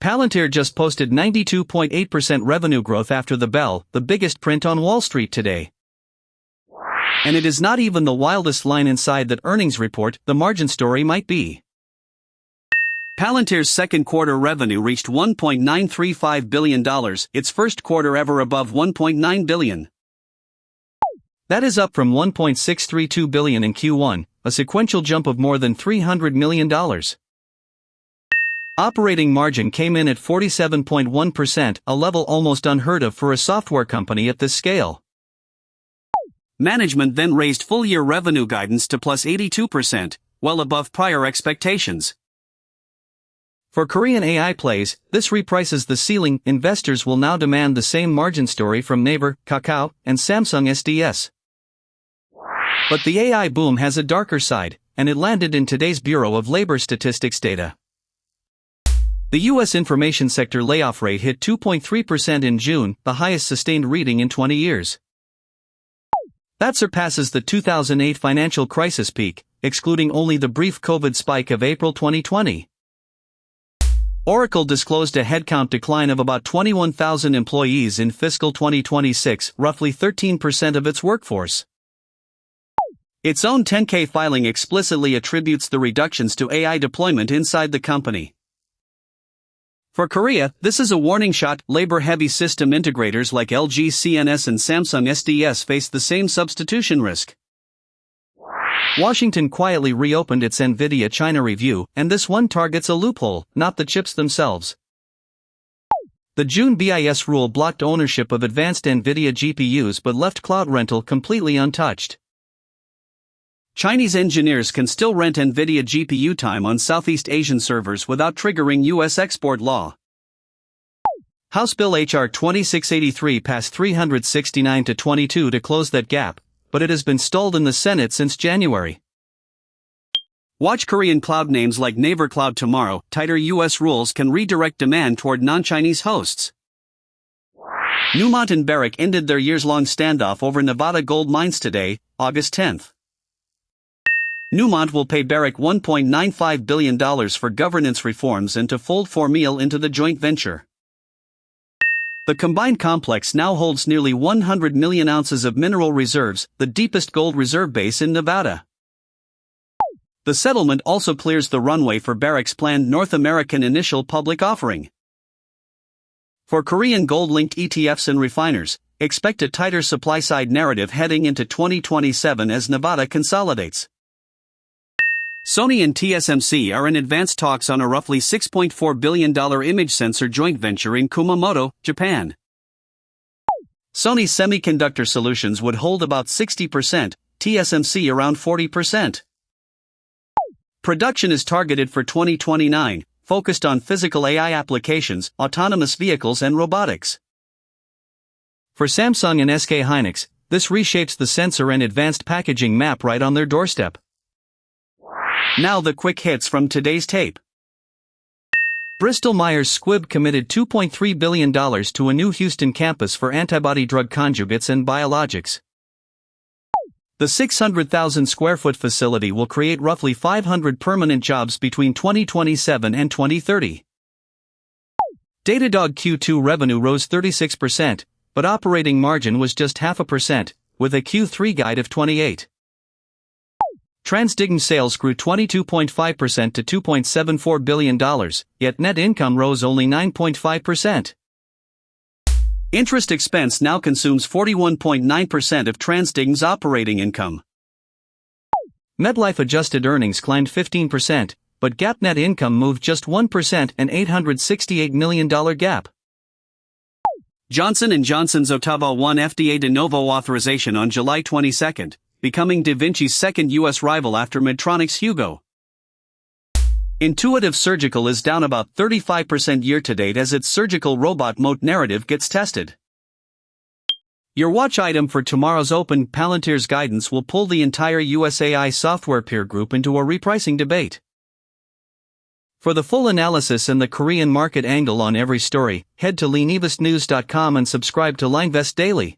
Palantir just posted 92.8% revenue growth after the bell, the biggest print on Wall Street today. And it is not even the wildest line inside that earnings report, the margin story might be. Palantir's second quarter revenue reached $1.935 billion, its first quarter ever above $1.9 billion. That is up from $1.632 billion in Q1, a sequential jump of more than $300 million. Operating margin came in at 47.1%, a level almost unheard of for a software company at this scale. Management then raised full-year revenue guidance to plus 82%, well above prior expectations. For Korean AI plays, this reprices the ceiling. Investors will now demand the same margin story from Naver, Kakao, and Samsung SDS. But the AI boom has a darker side, and it landed in today's Bureau of Labor Statistics data. The U.S. information sector layoff rate hit 2.3% in June, the highest sustained reading in 20 years. That surpasses the 2008 financial crisis peak, excluding only the brief COVID spike of April 2020. Oracle disclosed a headcount decline of about 21,000 employees in fiscal 2026, roughly 13% of its workforce. Its own 10-K filing explicitly attributes the reductions to AI deployment inside the company. For Korea, this is a warning shot. Labor-heavy system integrators like LG CNS and Samsung SDS face the same substitution risk. Washington quietly reopened its Nvidia China review, and this one targets a loophole, not the chips themselves. The June BIS rule blocked ownership of advanced Nvidia GPUs but left cloud rental completely untouched. Chinese engineers can still rent Nvidia GPU time on Southeast Asian servers without triggering U.S. export law. House Bill H.R. 2683 passed 369-22 to close that gap, but it has been stalled in the Senate since January. Watch Korean cloud names like Naver Cloud tomorrow. Tighter U.S. rules can redirect demand toward non-Chinese hosts. Newmont and Barrick ended their years-long standoff over Nevada gold mines today, August 10th. Newmont will pay Barrick $1.95 billion for governance reforms and to fold 4Meal into the joint venture. The combined complex now holds nearly 100 million ounces of mineral reserves, the deepest gold reserve base in Nevada. The settlement also clears the runway for Barrick's planned North American initial public offering. For Korean gold-linked ETFs and refiners, expect a tighter supply-side narrative heading into 2027 as Nevada consolidates. Sony and TSMC are in advanced talks on a roughly $6.4 billion image sensor joint venture in Kumamoto, Japan. Sony's semiconductor solutions would hold about 60%, TSMC around 40%. Production is targeted for 2029, focused on physical AI applications, autonomous vehicles and robotics. For Samsung and SK Hynix, this reshapes the sensor and advanced packaging map right on their doorstep. Now the quick hits from today's tape. Bristol Myers Squibb committed $2.3 billion to a new Houston campus for antibody-drug conjugates and biologics. The 600,000 square foot facility will create roughly 500 permanent jobs between 2027 and 2030. Datadog Q2 revenue rose 36%, but operating margin was just 0.5%, with a Q3 guide of 28%. TransDigm sales grew 22.5% to $2.74 billion, yet net income rose only 9.5%. Interest expense now consumes 41.9% of TransDigm's operating income. MedLife adjusted earnings climbed 15%, but GAAP net income moved just 1%, an $868 million gap. Johnson & Johnson's Ottava won FDA de novo authorization on July 22, becoming Da Vinci's second U.S. rival after Medtronic's Hugo. Intuitive Surgical is down about 35% year-to-date as its surgical robot Moat narrative gets tested. Your watch item for tomorrow's open: Palantir's guidance will pull the entire USAI software peer group into a repricing debate. For the full analysis and the Korean market angle on every story, head to LineVestnews.com and subscribe to LineVest Daily.